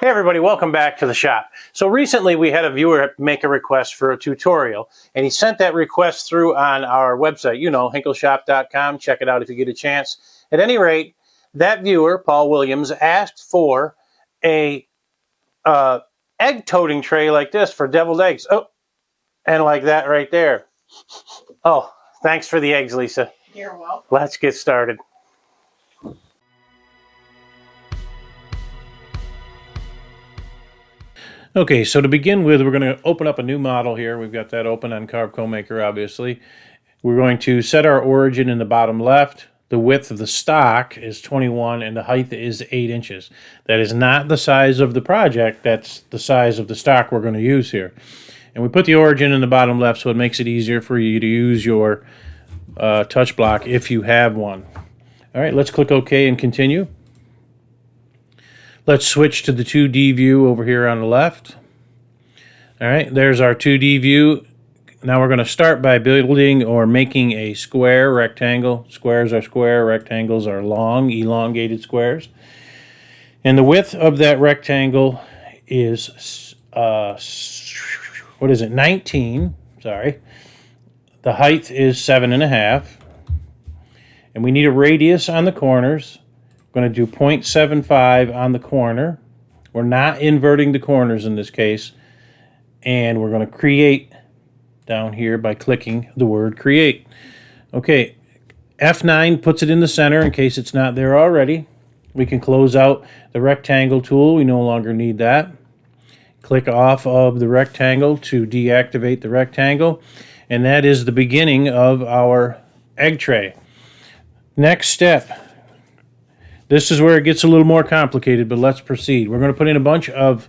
Hey everybody, welcome back to the shop. So recently we had a viewer make a request for a tutorial, and he sent that request through on our website, hinkleshop.com. Check it out if you get a chance. At any rate, that viewer, Paul Williams, asked for a egg toting tray like this for deviled eggs. Oh, and like that right there. Oh, thanks for the eggs, Lisa. You're welcome. Let's get started. Okay, so to begin with, we're going to open up a new model here. We've got that open on Carveco Maker, obviously. We're going to set our origin in the bottom left. The width of the stock is 21 and the height is 8 inches. That is not the size of the project. That's the size of the stock we're going to use here. And we put the origin in the bottom left so it makes it easier for you to use your touch block if you have one. All right, let's click OK and continue. Let's switch to the 2D view over here on the left. All right, there's our 2D view. Now we're going to start by building or making a square rectangle. Squares are square, rectangles are long, elongated squares. And the width of that rectangle is, 19, sorry. The height is 7.5. And we need a radius on the corners. Going to do 0.75 on the corner. We're not inverting the corners in this case. And we're going to create down here by clicking the word create. Okay, F9 puts it in the center in case it's not there already. We can close out the rectangle tool. We no longer need that. Click off of the rectangle to deactivate the rectangle. And that is the beginning of our egg tray. Next step. This is where it gets a little more complicated, but let's proceed. We're going to put in a bunch of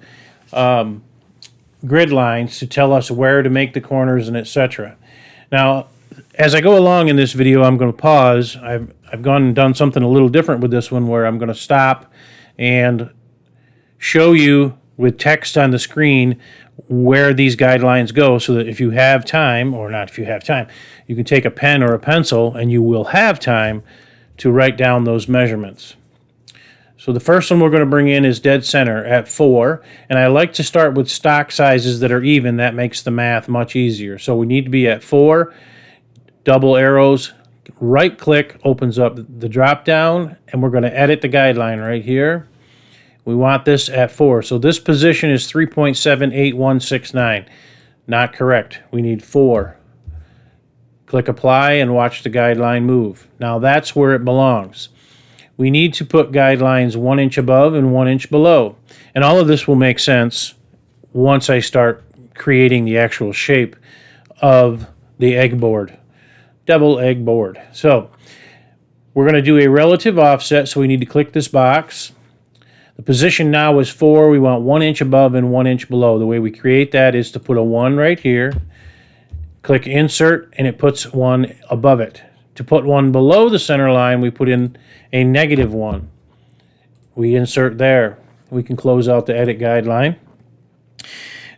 grid lines to tell us where to make the corners and etc. Now, as I go along in this video, I'm going to pause. I've gone and done something a little different with this one where I'm going to stop and show you with text on the screen where these guidelines go so that if you have time, or not if you have time, you can take a pen or a pencil and you will have time to write down those measurements. So the first one we're going to bring in is dead center at 4. And I like to start with stock sizes that are even. That makes the math much easier. So we need to be at 4, double arrows, right click opens up the drop down, and we're going to edit the guideline right here. We want this at 4. So this position is 3.78169. Not correct. We need 4. Click apply and watch the guideline move. Now that's where it belongs. We need to put guidelines 1 inch above and 1 inch below. And all of this will make sense once I start creating the actual shape of the egg board, double egg board. So we're going to do a relative offset, so we need to click this box. The position now is 4. We want 1 inch above and 1 inch below. The way we create that is to put a 1 right here, click insert, and it puts 1 above it. To put 1 below the center line, we put in a -1. We insert there. We can close out the edit guideline.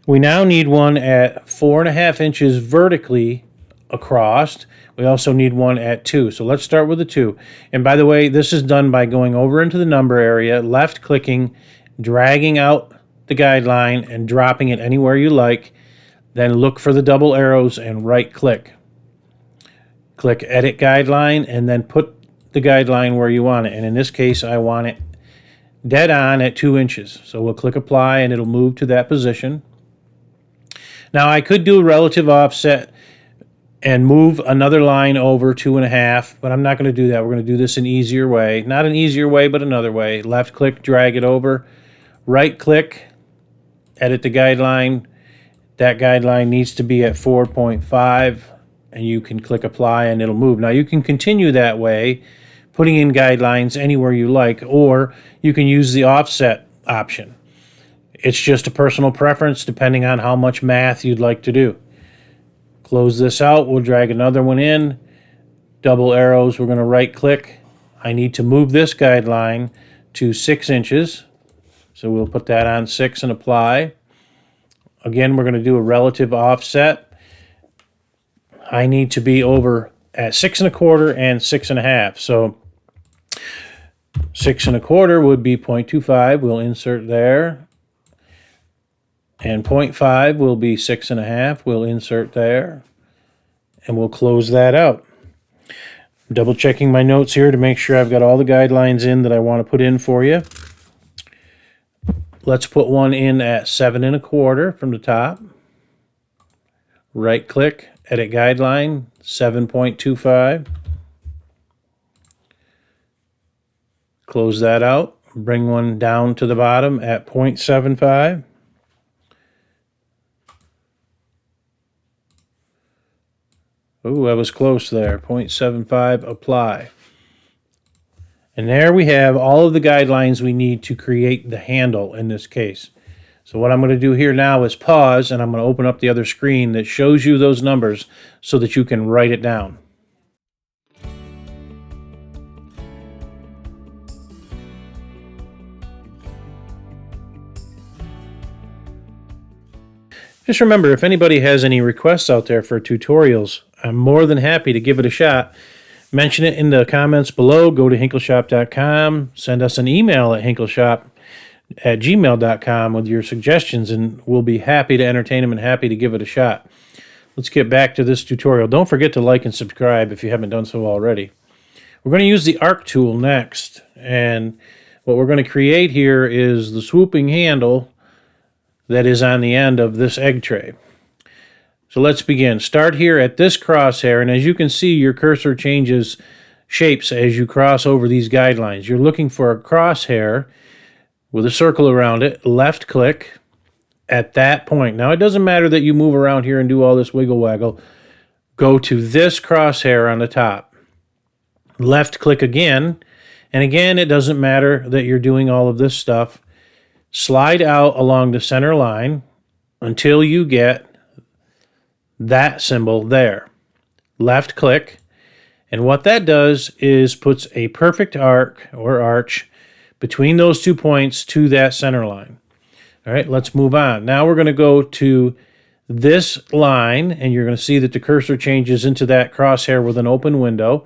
We now need one at 4.5 inches vertically across. We also need one at 2. So let's start with the 2. And by the way, this is done by going over into the number area, left clicking, dragging out the guideline and dropping it anywhere you like. Then look for the double arrows and right click. Click edit guideline and then put the guideline where you want it. And in this case, I want it dead on at 2 inches. So we'll click apply and it'll move to that position. Now I could do a relative offset and move another line over 2.5, but I'm not going to do that. We're going to do this an easier way. Not an easier way, but another way. Left click, drag it over. Right click, edit the guideline. That guideline needs to be at 4.5. And you can click apply and it'll move. Now you can continue that way, putting in guidelines anywhere you like, or you can use the offset option. It's just a personal preference depending on how much math you'd like to do. Close this out. We'll drag another one in. Double arrows. We're going to right click. I need to move this guideline to 6 inches. So we'll put that on 6 and apply. Again, we're going to do a relative offset. I need to be over at 6 1/4 and 6 1/2. So 6 1/4 would be 0.25. We'll insert there. And 0.5 will be 6.5. We'll insert there, and we'll close that out. Double checking my notes here to make sure I've got all the guidelines in that I want to put in for you. Let's put one in at 7 1/4 from the top. Right click, edit guideline, 7.25. Close that out. Bring one down to the bottom at 0.75. Ooh, I was close there. 0.75, apply. And there we have all of the guidelines we need to create the handle in this case. So what I'm going to do here now is pause, and I'm going to open up the other screen that shows you those numbers so that you can write it down. Just remember, if anybody has any requests out there for tutorials, I'm more than happy to give it a shot. Mention it in the comments below. Go to hinkleshop.com. Send us an email at hinkleshop@gmail.com with your suggestions, and we'll be happy to entertain them and happy to give it a shot. Let's get back to this tutorial. Don't forget to like and subscribe if you haven't done so already. We're going to use the arc tool next, and what we're going to create here is the swooping handle that is on the end of this egg tray. So let's begin. Start here at this crosshair, and as you can see, your cursor changes shapes as you cross over these guidelines. You're looking for a crosshair with a circle around it, left click at that point. Now, it doesn't matter that you move around here and do all this wiggle waggle. Go to this crosshair on the top. Left click again, and again, it doesn't matter that you're doing all of this stuff. Slide out along the center line until you get that symbol there. Left click, and what that does is puts a perfect arc or arch between those 2 points to that center line. All right, let's move on. Now we're going to go to this line, and you're going to see that the cursor changes into that crosshair with an open window.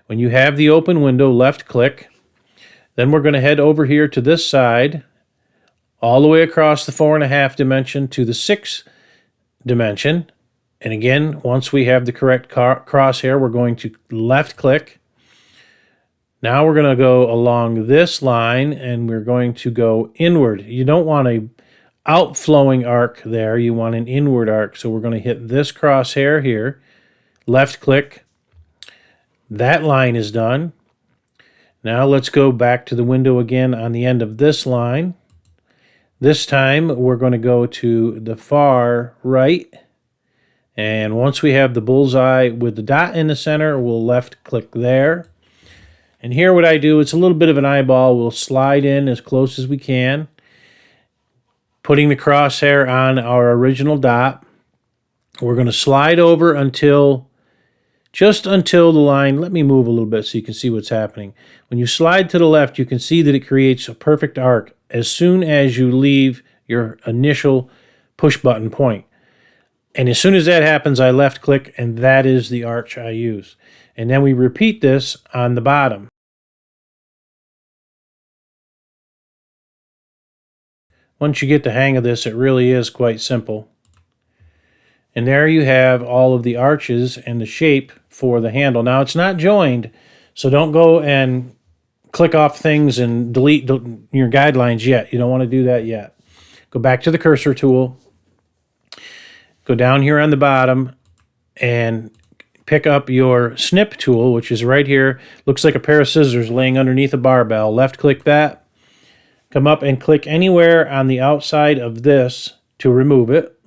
When you have the open window, left click. Then we're going to head over here to this side, all the way across the 4.5 dimension to the 6 dimension. And again, once we have the correct crosshair, we're going to left click. Now we're going to go along this line, and we're going to go inward. You don't want a outflowing arc there. You want an inward arc. So we're going to hit this crosshair here, left click. That line is done. Now let's go back to the window again on the end of this line. This time we're going to go to the far right. And once we have the bullseye with the dot in the center, we'll left click there. And here what I do, it's a little bit of an eyeball. We'll slide in as close as we can, putting the crosshair on our original dot. We're going to slide over just until the line. Let me move a little bit so you can see what's happening. When you slide to the left, you can see that it creates a perfect arc as soon as you leave your initial push button point. And as soon as that happens, I left click, and that is the arch I use. And then we repeat this on the bottom. Once you get the hang of this, it really is quite simple. And there you have all of the arches and the shape for the handle. Now, it's not joined, so don't go and click off things and delete your guidelines yet. You don't want to do that yet. Go back to the cursor tool. Go down here on the bottom and pick up your snip tool, which is right here. Looks like a pair of scissors laying underneath a barbell. Left click that. Come up and click anywhere on the outside of this to remove it,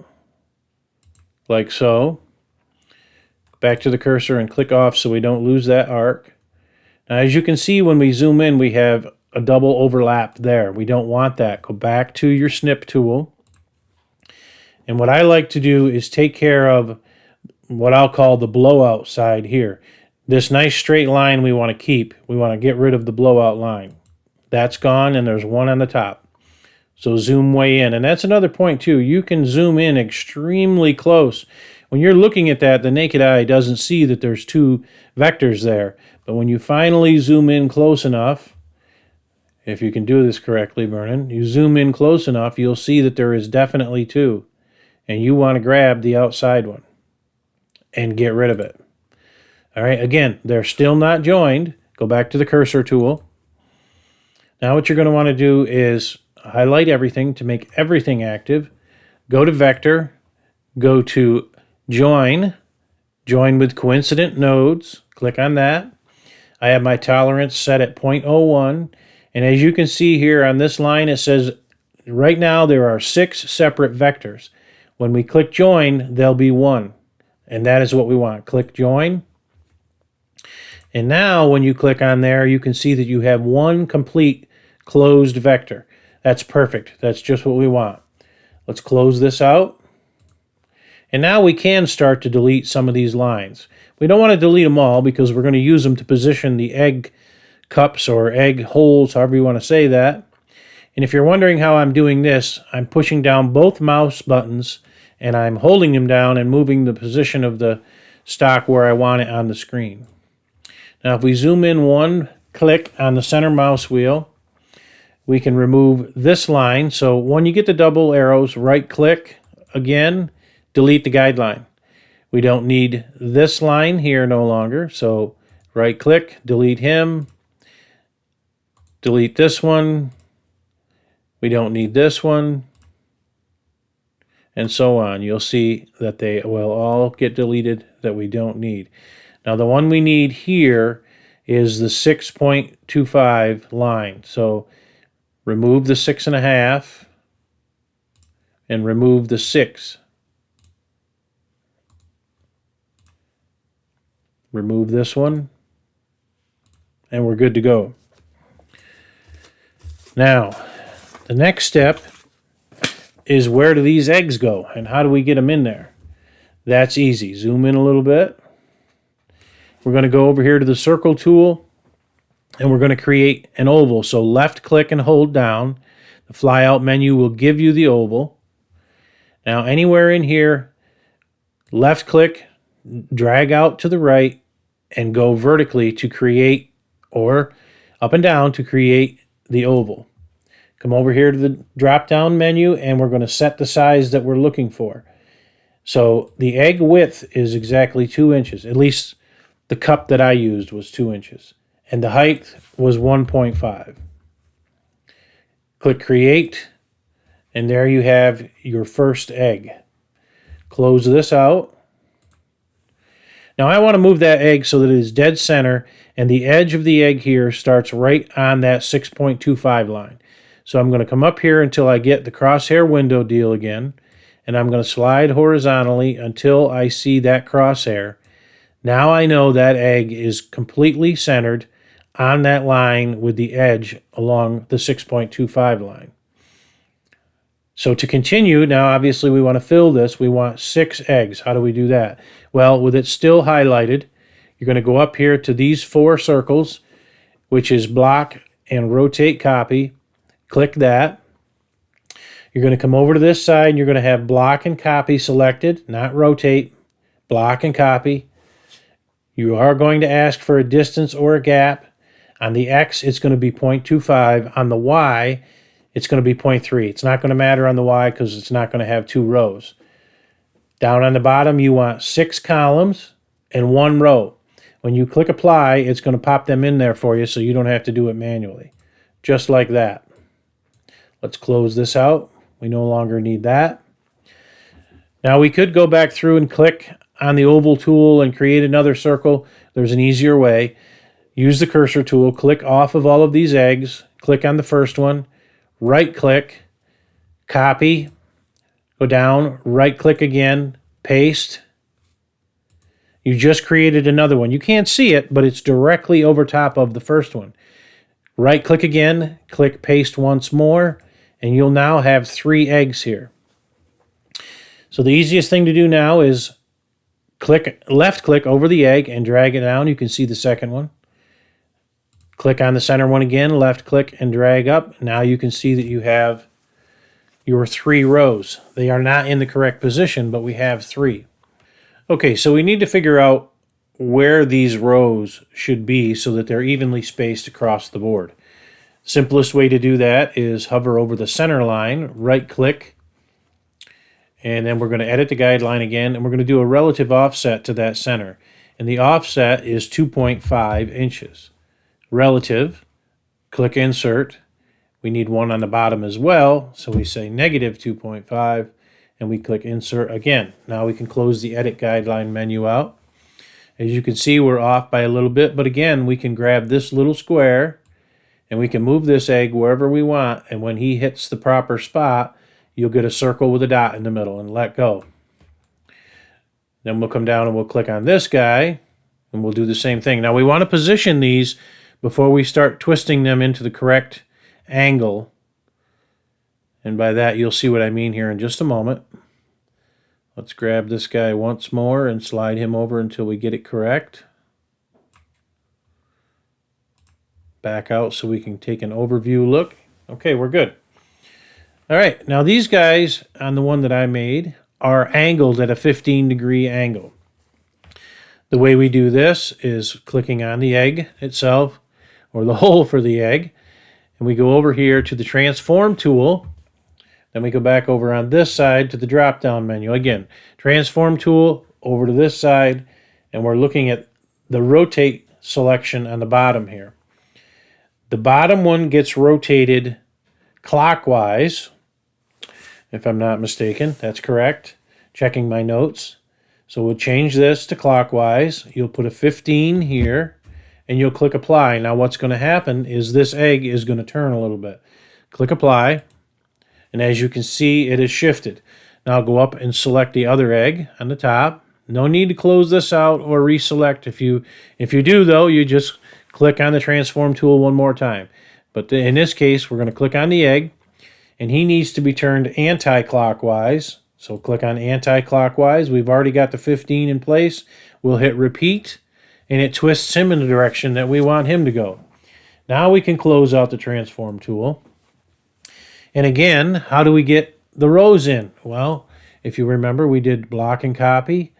like so. Back to the cursor and click off so we don't lose that arc. Now, as you can see, when we zoom in, we have a double overlap there. We don't want that. Go back to your snip tool. And what I like to do is take care of what I'll call the blowout side here. This nice straight line we want to keep. We want to get rid of the blowout line. That's gone, and there's one on the top. So zoom way in. And that's another point too. You can zoom in extremely close. When you're looking at that, the naked eye doesn't see that there's two vectors there. But when you finally zoom in close enough, If you can do this correctly, Vernon, you zoom in close enough, you'll see that there is definitely two. And you want to grab the outside one and get rid of it. All right, again, they're still not joined. Go back to the cursor tool. Now what you're going to want to do is highlight everything to make everything active. Go to Vector, go to Join, Join with Coincident Nodes. Click on that. I have my tolerance set at 0.01. And as you can see here on this line, it says right now there are 6 separate vectors. When we click Join, there'll be 1. And that is what we want. Click Join. And now when you click on there, you can see that you have one complete closed vector. That's perfect. That's just what we want. Let's close this out. And now we can start to delete some of these lines. We don't want to delete them all because we're going to use them to position the egg cups or egg holes, however you want to say that. And if you're wondering how I'm doing this, I'm pushing down both mouse buttons and I'm holding them down and moving the position of the stock where I want it on the screen. Now if we zoom in one click on the center mouse wheel, we can remove this line. So when you get the double arrows, right click again, delete the guideline. We don't need this line here no longer. So right click, delete him, delete this one. We don't need this one, and so on. You'll see that they will all get deleted that we don't need. Now the one we need here is the 6.25 line. So remove the 6.5 and remove the 6. Remove this one and we're good to go. Now the next step is where do these eggs go and how do we get them in there? That's easy. Zoom in a little bit. We're going to go over here to the circle tool and we're going to create an oval. So left click and hold down. The flyout menu will give you the oval. Now anywhere in here, left click, drag out to the right and go vertically to create, or up and down to create the oval. Come over here to the drop down menu and we're going to set the size that we're looking for. So the egg width is exactly 2 inches. At least the cup that I used was 2 inches. And the height was 1.5. Click Create. And there you have your first egg. Close this out. Now I want to move that egg so that it is dead center. And the edge of the egg here starts right on that 6.25 line. So I'm going to come up here until I get the crosshair window deal again. And I'm going to slide horizontally until I see that crosshair. Now I know that egg is completely centered on that line with the edge along the 6.25 line. So to continue, now obviously we want to fill this. We want 6 eggs. How do we do that? Well, with it still highlighted, you're going to go up here to these 4 circles, which is block and rotate copy. Click that. You're going to come over to this side and you're going to have block and copy selected, not rotate, block and copy. You are going to ask for a distance or a gap. On the X, it's going to be 0.25. On the Y, it's going to be 0.3. It's not going to matter on the Y because it's not going to have 2 rows. Down on the bottom, you want 6 columns and 1 row. When you click Apply, it's going to pop them in there for you so you don't have to do it manually. Just like that. Let's close this out. We no longer need that. Now we could go back through and click on the oval tool and create another circle. There's an easier way. Use the cursor tool, click off of all of these eggs, click on the first one, right click, copy, go down, right click again, paste. You just created another one. You can't see it, but it's directly over top of the first one. Right click again, click paste once more, and you'll now have 3 eggs here. So the easiest thing to do now is left click over the egg and drag it down. You can see the second one. Click on the center one again, left click and drag up. Now you can see that you have your 3 rows. They are not in the correct position, but we have 3. Okay, so we need to figure out where these rows should be so that they're evenly spaced across the board. Simplest way to do that is hover over the center line, right click, and then we're going to edit the guideline again, and we're going to do a relative offset to that center. And the offset is 2.5 inches. Relative, click insert. We need one on the bottom as well, so we say negative 2.5, and we click insert again. Now we can close the edit guideline menu out. As you can see, we're off by a little bit, but again, we can grab this little square and we can move this egg wherever we want, and when he hits the proper spot, you'll get a circle with a dot in the middle and let go. Then we'll come down and we'll click on this guy and we'll do the same thing. Now we want to position these before we start twisting them into the correct angle. And by that you'll see what I mean here in just a moment. Let's grab this guy once more and slide him over until we get it correct. Back out so we can take an overview look. Okay, we're good. All right, now these guys on the one that I made are angled at a 15-degree angle. The way we do this is clicking on the egg itself, or the hole for the egg, and we go over here to the transform tool. Then we go back over on this side to the drop-down menu. Again, transform tool over to this side, and we're looking at the rotate selection on the bottom here. The bottom one gets rotated clockwise, if I'm not mistaken. That's correct. Checking my notes. So we'll change this to clockwise. You'll put a 15 here, and you'll click apply. Now what's going to happen is this egg is going to turn a little bit. Click apply, and as you can see, it is shifted. Now go up and select the other egg on the top. No need to close this out or reselect. If you do, though, you just click on the transform tool one more time. But in this case, we're going to click on the egg, and he needs to be turned anti-clockwise. So click on anti-clockwise. We've already got the 15 in place. We'll hit repeat, and it twists him in the direction that we want him to go. Now we can close out the transform tool. And again, how do we get the rows in? Well, if you remember, we did block and copy.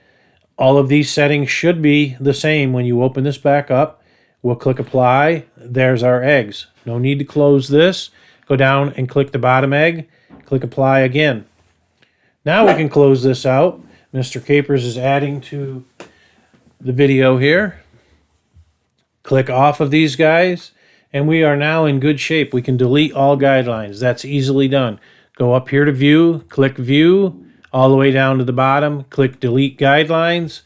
All of these settings should be the same when you open this back up. We'll click apply. There's our eggs. No need to close this. Go down and click the bottom egg. Click apply again. Now we can close this out. Mr. Capers is adding to the video here. Click off of these guys, and we are now in good shape. We can delete all guidelines. That's easily done. Go up here to view, click view, all the way down to the bottom, click delete guidelines,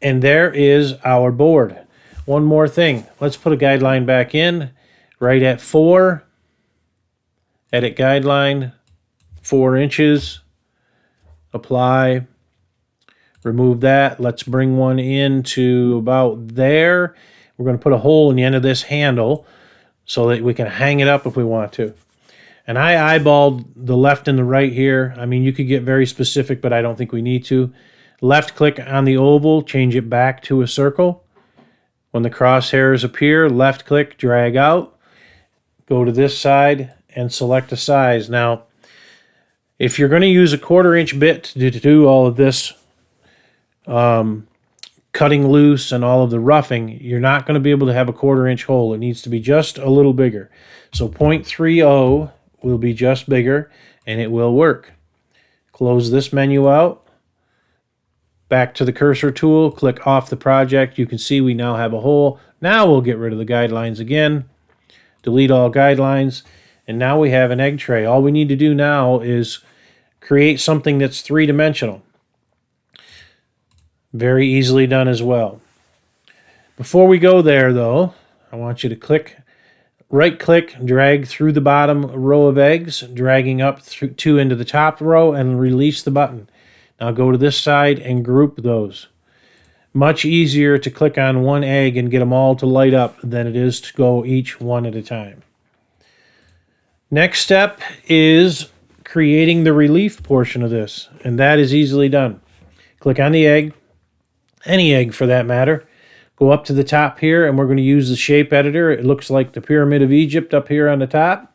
and there is our board. One more thing. Let's put a guideline back in, right at 4. Edit guideline, 4 inches. Apply. Remove that. Let's bring one in to about there. We're going to put a hole in the end of this handle so that we can hang it up if we want to. And I eyeballed the left and the right here. I mean, you could get very specific, but I don't think we need to. Left click on the oval, change it back to a circle. When the crosshairs appear, left click, drag out, go to this side, and select a size. Now, if you're going to use a 1/4 inch bit to do all of this cutting loose and all of the roughing, you're not going to be able to have a 1/4 inch hole. It needs to be just a little bigger. So 0.30 will be just bigger, and it will work. Close this menu out. Back to the cursor tool, click off the project. You can see we now have a hole. Now we'll get rid of the guidelines again. Delete all guidelines. And now we have an egg tray. All we need to do now is create something that's 3-dimensional. Very easily done as well. Before we go there, though, I want you to right-click, drag through the bottom row of eggs, dragging up through 2 into the top row, and release the button. Now go to this side and group those. Much easier to click on one egg and get them all to light up than it is to go each one at a time. Next step is creating the relief portion of this, and that is easily done. Click on the egg, any egg for that matter. Go up to the top here, and we're going to use the shape editor. It looks like the Pyramid of Egypt up here on the top.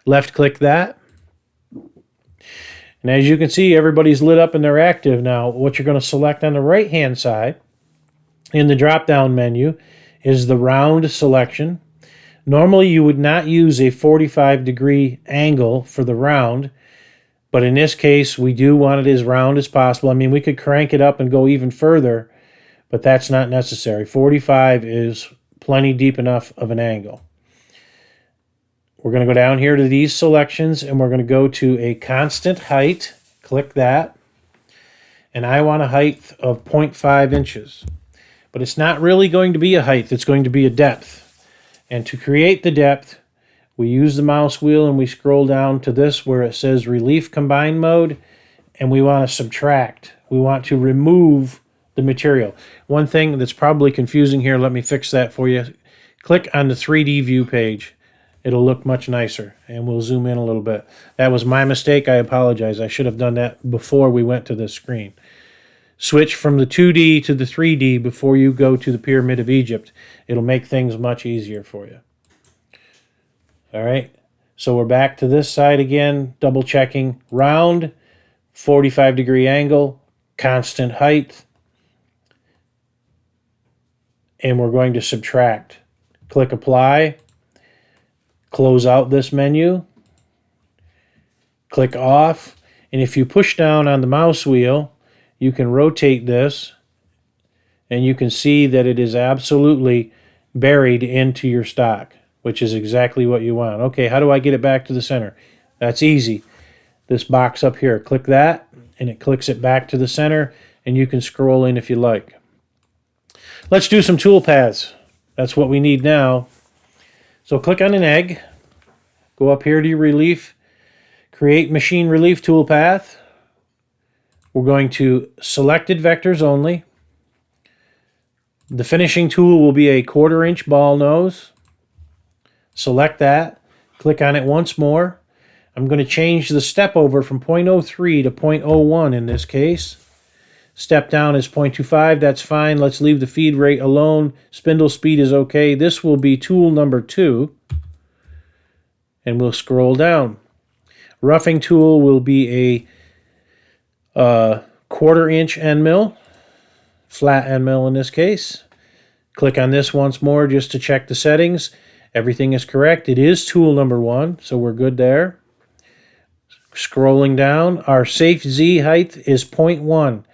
Left click that. And as you can see, everybody's lit up and they're active. Now, what you're going to select on the right-hand side in the drop-down menu is the round selection. Normally you would not use a 45-degree angle for the round, but in this case we do want it as round as possible. I mean, we could crank it up and go even further, but that's not necessary. 45 is plenty deep enough of an angle. We're going to go down here to these selections, and we're going to go to a constant height. Click that. And I want a height of 0.5 inches. But it's not really going to be a height. It's going to be a depth. And to create the depth, we use the mouse wheel and we scroll down to this where it says Relief Combine Mode, and we want to subtract. We want to remove the material. One thing that's probably confusing here, let me fix that for you. Click on the 3D view page. It'll look much nicer, and we'll zoom in a little bit. That was my mistake. I apologize. I should have done that before we went to this screen. Switch from the 2D to the 3D before you go to the Pyramid of Egypt. It'll make things much easier for you. All right, so we're back to this side again, double checking. Round, 45-degree angle, constant height, and we're going to subtract. Click Apply. Close out this menu, click off, and if you push down on the mouse wheel, you can rotate this, and you can see that it is absolutely buried into your stock, which is exactly what you want. Okay, how do I get it back to the center? That's easy. This box up here, click that, and it clicks it back to the center, and you can scroll in if you like. Let's do some tool paths. That's what we need now. So click on an egg, go up here to your relief, create machine relief toolpath. We're going to selected vectors only. The finishing tool will be a 1/4 inch ball nose. Select that, click on it once more. I'm going to change the step over from 0.03 to 0.01 in this case. Step down is 0.25, that's fine. Let's leave the feed rate alone. Spindle speed is okay. This will be tool number 2. And we'll scroll down. Roughing tool will be a 1/4 inch end mill, flat end mill in this case. Click on this once more just to check the settings. Everything is correct. It is tool number 1, so we're good there. Scrolling down, our safe Z height is 0.1.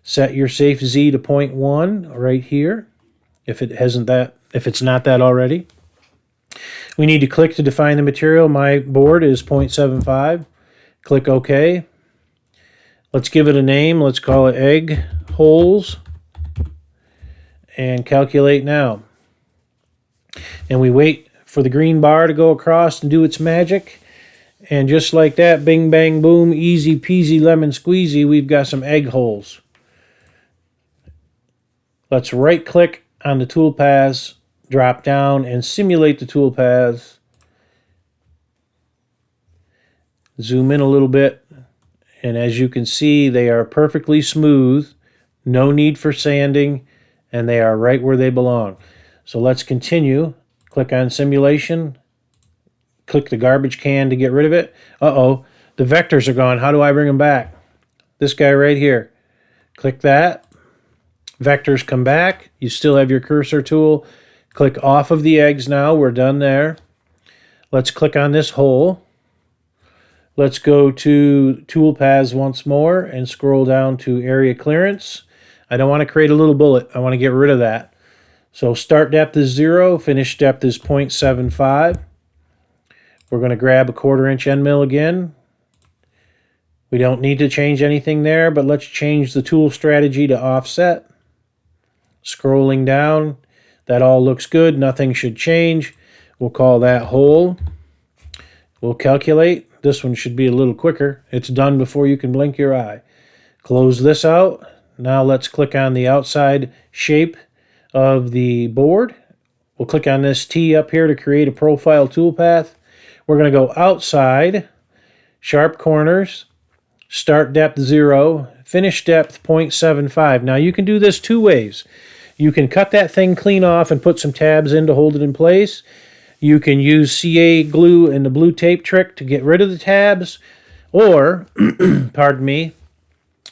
Set your safe Z to 0.1 right here, if it's not that already. We need to click to define the material. My board is 0.75. Click OK. Let's give it a name. Let's call it egg holes. And calculate now. And we wait for the green bar to go across and do its magic. And just like that, bing, bang, boom, easy peasy lemon squeezy, we've got some egg holes. Let's right-click on the tool paths, drop down, and simulate the tool paths. Zoom in a little bit, and as you can see, they are perfectly smooth, no need for sanding, and they are right where they belong. So let's continue. Click on simulation. Click the garbage can to get rid of it. Uh-oh, the vectors are gone. How do I bring them back? This guy right here. Click that. Vectors come back. You still have your cursor tool. Click off of the eggs now. We're done there. Let's click on this hole. Let's go to tool paths once more and scroll down to area clearance. I don't want to create a little bullet. I want to get rid of that. So start depth is 0. Finish depth is 0.75. We're going to grab a 1/4 inch end mill again. We don't need to change anything there, but let's change the tool strategy to offset. Scrolling down, that all looks good. Nothing should change. We'll call that hole. We'll calculate. This one should be a little quicker. It's done before you can blink your eye. Close this out. Now let's click on the outside shape of the board. We'll click on this T up here to create a profile toolpath. We're going to go outside, sharp corners, start depth 0, finish depth 0.75. Now you can do this 2 ways. You can cut that thing clean off and put some tabs in to hold it in place. You can use CA glue and the blue tape trick to get rid of the tabs. Or, pardon me,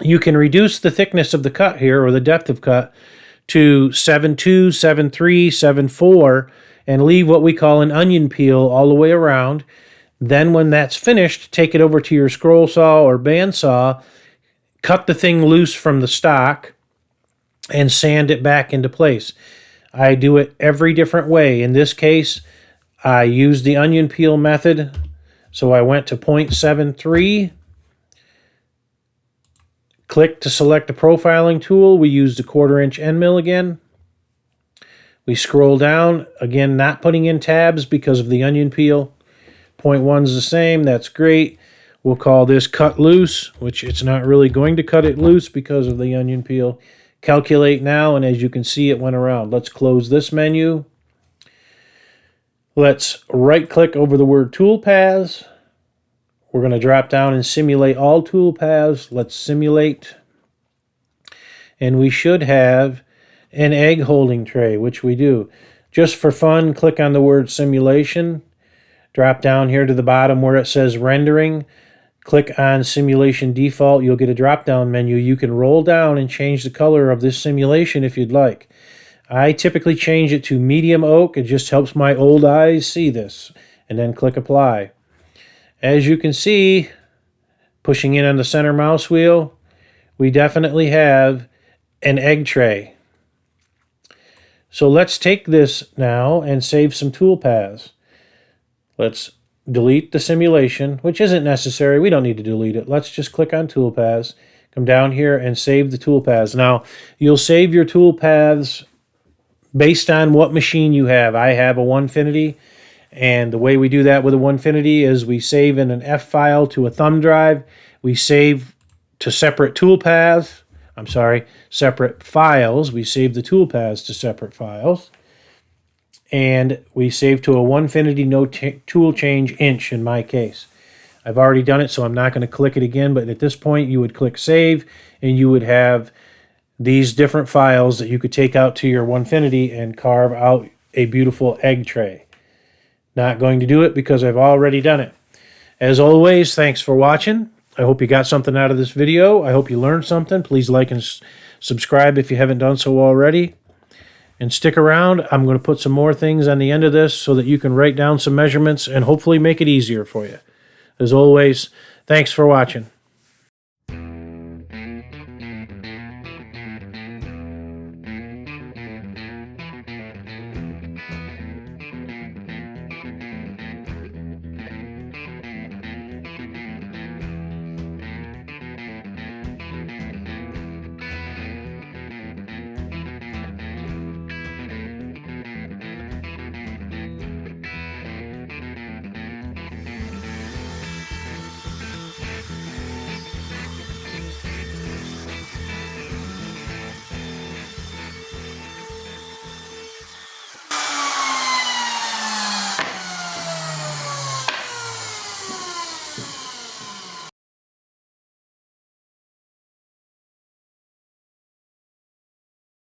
you can reduce the thickness of the cut here, or the depth of cut, to 7.2, 7.3, 7.4, and leave what we call an onion peel all the way around. Then when that's finished, take it over to your scroll saw or bandsaw, cut the thing loose from the stock, and sand it back into place. I do it every different way. In this case, I used the onion peel method, so I went to 0.73, click to select the profiling tool. We used the 1/4" end mill again. We scroll down, again not putting in tabs because of the onion peel. 0.1 is the same, that's great. We'll call this cut loose, which it's not really going to cut it loose because of the onion peel. Calculate now, and as you can see, it went around. Let's close this menu. Let's right-click over the word tool paths. We're going to drop down and simulate all tool paths. Let's simulate. And we should have an egg holding tray, which we do. Just for fun, click on the word simulation. Drop down here to the bottom where it says rendering. Click on simulation default. You'll get a drop-down menu. You can roll down and change the color of this simulation if you'd like. I typically change it to medium oak. It just helps my old eyes see this. And then click apply. As you can see, pushing in on the center mouse wheel, we definitely have an egg tray. So let's take this now and save some tool paths. Let's delete the simulation, which isn't necessary. We don't need to delete it. Let's just click on tool paths, come down here and save the tool paths. Now, you'll save your tool paths based on what machine you have. I have a Onefinity, and the way we do that with a Onefinity is we save in an F file to a thumb drive. We save to separate tool paths. Separate files. We save the tool paths to separate files. And we save to a Onefinity no tool change inch in my case. I've already done it, so I'm not going to click it again, but at this point you would click save, and you would have these different files that you could take out to your Onefinity and carve out a beautiful egg tray. Not going to do it because I've already done it. As always, thanks for watching. I hope you got something out of this video. I hope you learned something. Please like and subscribe if you haven't done so already. And stick around. I'm going to put some more things on the end of this so that you can write down some measurements and hopefully make it easier for you. As always, thanks for watching.